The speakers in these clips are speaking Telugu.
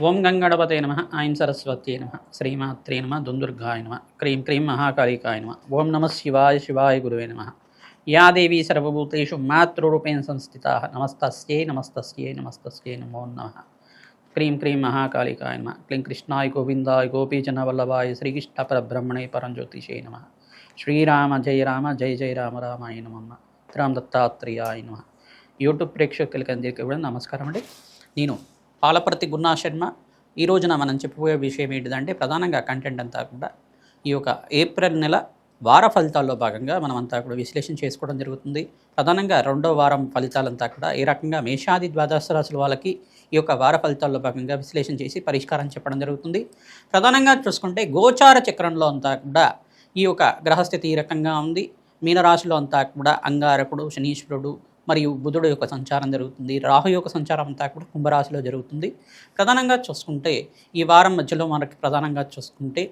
ఓం గంగణపతే నమ ఐం సరస్వత్యై నమ శ్రీమాత్రే నమ దుందుర్గాయ నమ క్రీం క్రీం మహాకాళికాయ నమ ఓం నమ శివాయ శివాయ గురువే నమ యా దేవీ సర్వభూతేషు మాతృరూపేణ సంస్థితా నమస్తస్యై నమస్తస్యై నమస్తస్యై నమో నమః క్రీం క్రీం మహాకాళికాయ నమ క్లీం కృష్ణాయ గోవిందాయ గోపీజనవల్లభాయ శ్రీకృష్ణ పరబ్రహ్మణే పరంజ్యోతిషే నమ శ్రీరామ జయ జయ రామ రామాయ నమ రామ్ దత్తాత్రేయాయ నమ. యూట్యూబ్ ప్రేక్షకులకి అందరికీ కూడా నమస్కారం అండి. నేను పాలపర్తి గున్నా శర్మ. ఈ రోజున మనం చెప్పబోయే విషయం ఏంటిదంటే ప్రధానంగా కంటెంట్ అంతా కూడా ఈ యొక్క ఏప్రిల్ నెల వార ఫలితాల్లో భాగంగా మనం అంతా కూడా విశ్లేషణ చేసుకోవడం జరుగుతుంది. ప్రధానంగా రెండో వారం ఫలితాలంతా కూడా ఏ రకంగా మేషాది ద్వాదశ రాశుల వాళ్ళకి ఈ యొక్క వార ఫలితాల్లో భాగంగా విశ్లేషణ చేసి పరిష్కారం చెప్పడం జరుగుతుంది. ప్రధానంగా చూసుకుంటే గోచార చక్రంలో అంతా కూడా ఈ యొక్క గ్రహస్థితి ఈ రకంగా ఉంది. మీనరాశిలో అంతా కూడా అంగారకుడు, శనీశ్వరుడు మరియు బుధుడు యొక్క సంచారం జరుగుతుంది. రాహు యొక్క సంచారం అంతా కూడా కుంభరాశిలో జరుగుతుంది. ప్రధానంగా చూసుకుంటే ఈ వారం మధ్యలో మనకి ప్రధానంగా చూసుకుంటే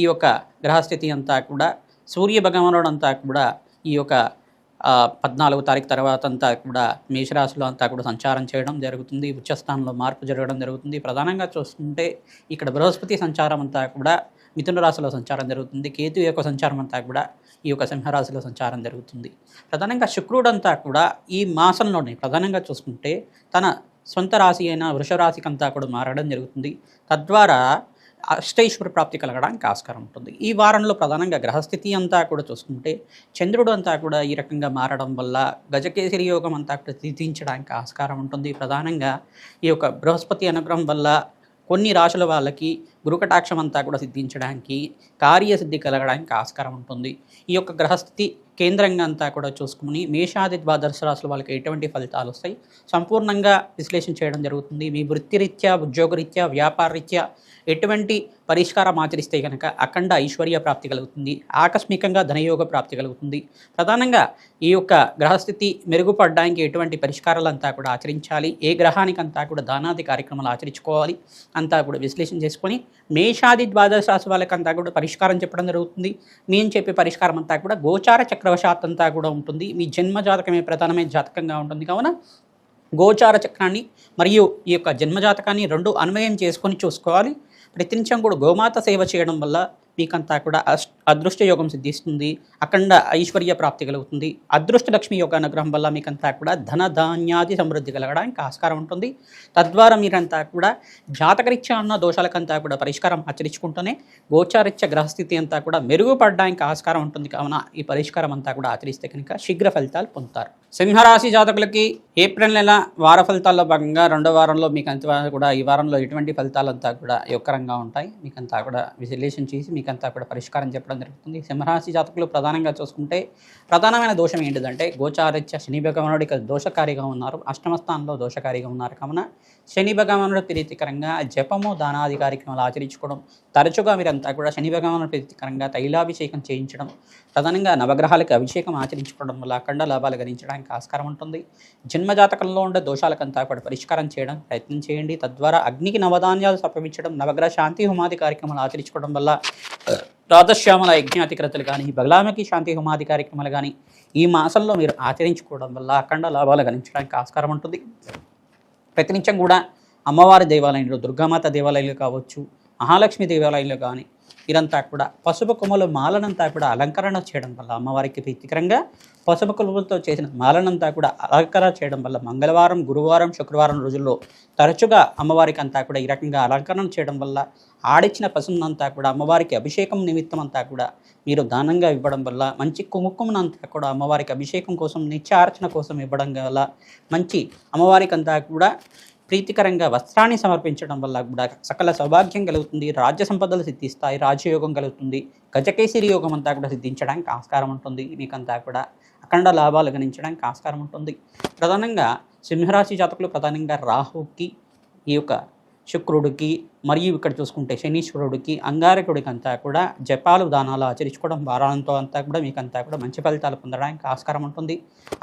ఈ యొక్క గ్రహస్థితి అంతా కూడా సూర్య భగవానుడు అంతా కూడా ఈ యొక్క 14వ తారీఖు తర్వాత అంతా కూడా మేషరాశిలో అంతా కూడా సంచారం చేయడం జరుగుతుంది. ఉచ్చస్థానంలో మార్పు జరగడం జరుగుతుంది. ప్రధానంగా చూసుకుంటే ఇక్కడ బృహస్పతి సంచారం అంతా కూడా మిథున రాశిలో సంచారం జరుగుతుంది. కేతు యొక్క సంచారం అంతా కూడా ఈ యొక్క సింహరాశిలో సంచారం జరుగుతుంది. ప్రధానంగా శుక్రుడు అంతా కూడా ఈ మాసంలోనే ప్రధానంగా చూసుకుంటే తన సొంత రాశి అయిన వృషరాశికి అంతా కూడా మారడం జరుగుతుంది. తద్వారా అష్టైశ్వర ప్రాప్తి కలగడానికి ఆస్కారం ఉంటుంది. ఈ వారంలో ప్రధానంగా గ్రహస్థితి అంతా కూడా చూసుకుంటే చంద్రుడు అంతా కూడా ఈ రకంగా మారడం వల్ల గజకేసరి యోగం అంతా కూడా సిద్ధించడానికి ఆస్కారం ఉంటుంది. ప్రధానంగా ఈ యొక్క బృహస్పతి అనుగ్రహం వల్ల కొన్ని రాశుల వాళ్ళకి గురుకటాక్షం అంతా కూడా సిద్ధించడానికి, కార్యసిద్ధి కలగడానికి ఆస్కారం ఉంటుంది. ఈ యొక్క గ్రహస్థితి కేంద్రంగా అంతా కూడా చూసుకుని మేషాది ద్వాదశ రాశుల వాళ్ళకి ఎటువంటి ఫలితాలు వస్తాయి సంపూర్ణంగా విశ్లేషణ చేయడం జరుగుతుంది. మీ వృత్తిరీత్యా, ఉద్యోగరీత్యా, వ్యాపారరీత్యా ఎటువంటి పరిష్కారం ఆచరిస్తే కనుక అఖండ ఐశ్వర్య ప్రాప్తి కలుగుతుంది. ఆకస్మికంగా ధనయోగ ప్రాప్తి కలుగుతుంది. ప్రధానంగా ఈ యొక్క గ్రహస్థితి మెరుగుపడడానికి ఎటువంటి పరిష్కారాలంతా కూడా ఆచరించాలి, ఏ గ్రహానికి అంతా కూడా దానాది కార్యక్రమాలు ఆచరించుకోవాలి అంతా కూడా విశ్లేషణ చేసుకొని మేషాది ద్వాదశ రాశి వాళ్ళకంతా కూడా పరిష్కారం చెప్పడం జరుగుతుంది. మేము చెప్పే పరిష్కారం అంతా కూడా గోచార చక్రవశాత్ అంతా కూడా ఉంటుంది. మీ జన్మ జాతకమే ప్రధానమైన జాతకంగా ఉంటుంది. కావున గోచార చక్రాన్ని మరియు ఈ యొక్క జన్మజాతకాన్ని రెండు అన్వయం చేసుకొని చూసుకోవాలి. ప్రతినిత్యం కూడా గోమాత సేవ చేయడం వల్ల మీకంతా కూడా అదృష్ట యోగం సిద్ధిస్తుంది. అఖండ ఐశ్వర్య ప్రాప్తి కలుగుతుంది. అదృష్ట లక్ష్మి యొక్క అనుగ్రహం వల్ల మీకంతా కూడా ధన ధాన్యాది సమృద్ధి కలగడానికి ఆస్కారం ఉంటుంది. తద్వారా మీరంతా కూడా జాతకరీత్యా ఉన్న దోషాలకంతా కూడా పరిష్కారం ఆచరించుకుంటూనే గోచారీత్య గ్రహస్థితి అంతా కూడా మెరుగుపడడానికి ఆస్కారం ఉంటుంది. కావున ఈ పరిష్కారం అంతా కూడా ఆచరిస్తే కనుక శీఘ్ర ఫలితాలు పొందుతారు. సింహరాశి జాతకులకి ఏప్రిల్ నెల వార ఫలితాల్లో భాగంగా రెండో వారంలో మీకంతా కూడా ఈ వారంలో ఎటువంటి ఫలితాలంతా కూడా యొక్కరంగా ఉంటాయి. మీకంతా కూడా విశ్లేషణ చేసి మీకంతా కూడా పరిష్కారం చెప్పడం జరుగుతుంది. సింహరాశి జాతకులు ప్రధానంగా చూసుకుంటే ప్రధానమైన దోషం ఏంటిదంటే గోచారీత్య శని భగవానుడు ఇక దోషకారిగా ఉన్నారు. అష్టమ స్థానంలో దోషకారిగా ఉన్నారు. కావున శని భగవానుడు ప్రీతికరంగా జపము, దానాది కార్యక్రమాలు ఆచరించుకోవడం, తరచుగా మీరంతా కూడా శని భగవానుడు ప్రీతికరంగా తైలాభిషేకం చేయించడం, ప్రధానంగా నవగ్రహాలకు అభిషేకం ఆచరించుకోవడం వల్ల అఖండ లాభాలు గణించడానికి ఆస్కారం ఉంటుంది. జన్మజాతకంలో ఉండే దోషాలకంతా కూడా పరిష్కారం చేయడం ప్రయత్నం చేయండి. తద్వారా అగ్నికి నవధాన్యాలు సమర్పించడం, నవగ్రహ శాంతి హోమాది కార్యక్రమాలు ఆచరించుకోవడం వల్ల రాధశ్యామల యజ్ఞాతిక్రతలు కానీ, బగలామకి శాంతి హోమాది కార్యక్రమాలు కానీ ఈ మాసంలో మీరు ఆచరించుకోవడం వల్ల అఖండ లాభాలు గణించడానికి ఆస్కారం ఉంటుంది. ప్రతినిత్యం కూడా అమ్మవారి దేవాలయంలో, దుర్గామాత దేవాలయాలు కావచ్చు, మహాలక్ష్మి దేవాలయంలో కానీ వీరంతా కూడా పసుపు కొమ్మల మాలనంతా కూడా అలంకరణ చేయడం వల్ల అమ్మవారికి ప్రీతికరంగా పసుపు కొమ్మలతో చేసిన మాలనంతా కూడా అలంకరణ చేయడం వల్ల మంగళవారం, గురువారం, శుక్రవారం రోజుల్లో తరచుగా అమ్మవారికి అంతా కూడా ఈ రకంగా అలంకరణ చేయడం వల్ల ఆడిచ్చిన పసుపునంతా కూడా అమ్మవారికి అభిషేకం నిమిత్తం అంతా కూడా మీరు దానంగా ఇవ్వడం వల్ల మంచి కుంకుమనంతా కూడా అమ్మవారికి అభిషేకం కోసం, నిత్యార్చన కోసం ఇవ్వడం వల్ల మంచి అమ్మవారికి అంతా కూడా ప్రీతికరంగా వస్త్రాన్ని సమర్పించడం వల్ల కూడా సకల సౌభాగ్యం కలుగుతుంది. రాజ్య సంపదలు సిద్ధిస్తాయి. రాజ్యయోగం కలుగుతుంది. గజకేసరి యోగం అంతా కూడా సిద్ధించడానికి ఆస్కారం ఉంటుంది. మీకంతా కూడా అఖండ లాభాలు గణించడానికి ఆస్కారం ఉంటుంది. ప్రధానంగా సింహరాశి జాతకులు ప్రధానంగా రాహుకి, ఈ యొక్క శుక్రుడికి, మరియు ఇక్కడ చూసుకుంటే శనీశ్వరుడికి అంగారకుడికి అంతా కూడా జపాలు దానాలు ఆచరించుకోవడం వారాంతో అంతా కూడా మీకు అంతా కూడా మంచి ఫలితాలు పొందడానికి ఆస్కారం ఉంటుంది.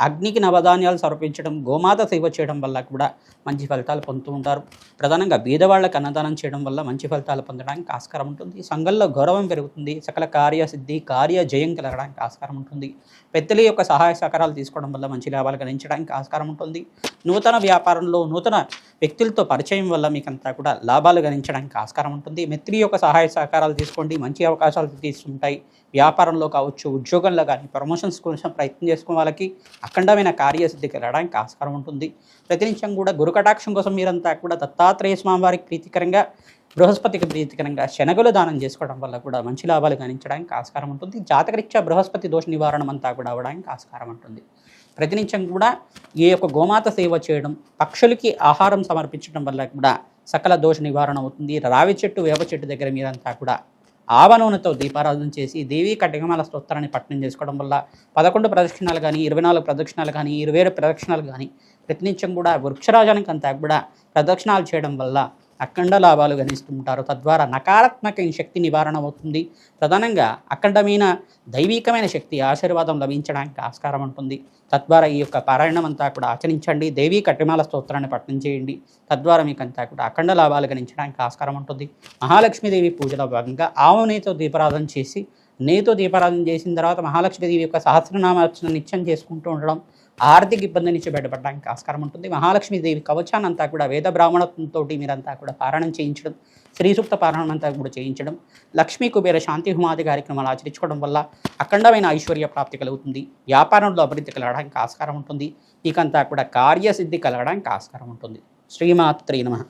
అగ్నికి నవధాన్యాలు సమర్పించడం, గోమాత సేవ చేయడం వల్ల కూడా మంచి ఫలితాలు పొందుతూ ఉంటారు. ప్రధానంగా బీదవాళ్ళకి అన్నదానం చేయడం వల్ల మంచి ఫలితాలు పొందడానికి ఆస్కారం ఉంటుంది. సంఘంలో గౌరవం పెరుగుతుంది. సకల కార్యసిద్ధి కార్య జయం కలగడానికి ఆస్కారం ఉంటుంది. పెద్దల యొక్క సహాయ సహకారాలు తీసుకోవడం వల్ల మంచి లాభాలు గణించడానికి ఆస్కారం ఉంటుంది. నూతన వ్యాపారంలో నూతన వ్యక్తులతో పరిచయం వల్ల మీకంతా కూడా లాభాలు గణించడానికి ఆస్కారం ఉంటుంది. మిత్రుల యొక్క సహాయ సహకారాలు తీసుకోండి, మంచి అవకాశాలు తీసుకుంటాయి. వ్యాపారంలో కావచ్చు, ఉద్యోగంలో కానీ ప్రమోషన్స్ కోసం ప్రయత్నం చేసుకునే వాళ్ళకి అఖండమైన కార్యసిద్ధి కలగడానికి ఆస్కారం ఉంటుంది. ప్రతినిత్యం కూడా గురు కటాక్షం కోసం మీరంతా కూడా దత్తాత్రేయ స్వామి వారికి ప్రీతికరంగా, బృహస్పతికి ప్రీతికరంగా శనగలు దానం చేసుకోవడం వల్ల కూడా మంచి లాభాలు గణించడానికి ఆస్కారం ఉంటుంది. జాతకరీత్యా బృహస్పతి దోష నివారణం అంతా కూడా అవ్వడానికి ఆస్కారం ఉంటుంది. ప్రతినిత్యం కూడా ఈ యొక్క గోమాత సేవ చేయడం, పక్షులకి ఆహారం సమర్పించడం వల్ల కూడా సకల దోష నివారణ అవుతుంది. రావి చెట్టు, వేప చెట్టు దగ్గర మీరంతా కూడా ఆవ నూనెతో దీపారాధన చేసి దేవీ కటకమాల స్తోత్రాన్ని పఠనం చేసుకోవడం వల్ల 11 ప్రదక్షిణాలు కానీ, 24 ప్రదక్షిణాలు కానీ, 27 ప్రదక్షిణాలు కానీ ప్రతినిత్యం కూడా వృక్షరాజానికి అంతా కూడా ప్రదక్షిణాలు చేయడం వల్ల అఖండ లాభాలు గణిస్తుంటారు. తద్వారా నకారాత్మక శక్తి నివారణ అవుతుంది. ప్రధానంగా అఖండమైన దైవీకమైన శక్తి ఆశీర్వాదం లభించడానికి ఆస్కారం ఉంటుంది. తద్వారా ఈ యొక్క పారాయణం అంతా కూడా ఆచరించండి. దేవీ కటిమాల స్తోత్రాన్ని పఠనం చేయండి. తద్వారా మీకు అంతా కూడా అఖండ లాభాలు గణించడానికి ఆస్కారం ఉంటుంది. మహాలక్ష్మీదేవి పూజలో భాగంగా ఆవు నెయ్యితో దీపారాధన చేసి, నెయ్యితో దీపారాధన చేసిన తర్వాత మహాలక్ష్మీదేవి యొక్క సహస్రనామార్చన నిత్యం చేసుకుంటూ ఉండడం ఆర్థిక ఇబ్బంది నుంచి బయటపడడానికి ఆస్కారం ఉంటుంది. మహాలక్ష్మీదేవి కవచాన్ని అంతా కూడా వేద బ్రాహ్మణత్వంతో మీరంతా కూడా పారాయణం చేయించడం, శ్రీ సూక్త పారాయణం అంతా కూడా చేయించడం, లక్ష్మీ కుబేర శాంతి హోమాది కార్యక్రమాలు ఆచరించుకోవడం వల్ల అఖండమైన ఐశ్వర్య ప్రాప్తి కలుగుతుంది. వ్యాపారంలో అభివృద్ధి కలగడానికి ఆస్కారం ఉంటుంది. మీకంతా కూడా కార్యసిద్ధి కలగడానికి ఆస్కారం ఉంటుంది. శ్రీమాత్రే నమః.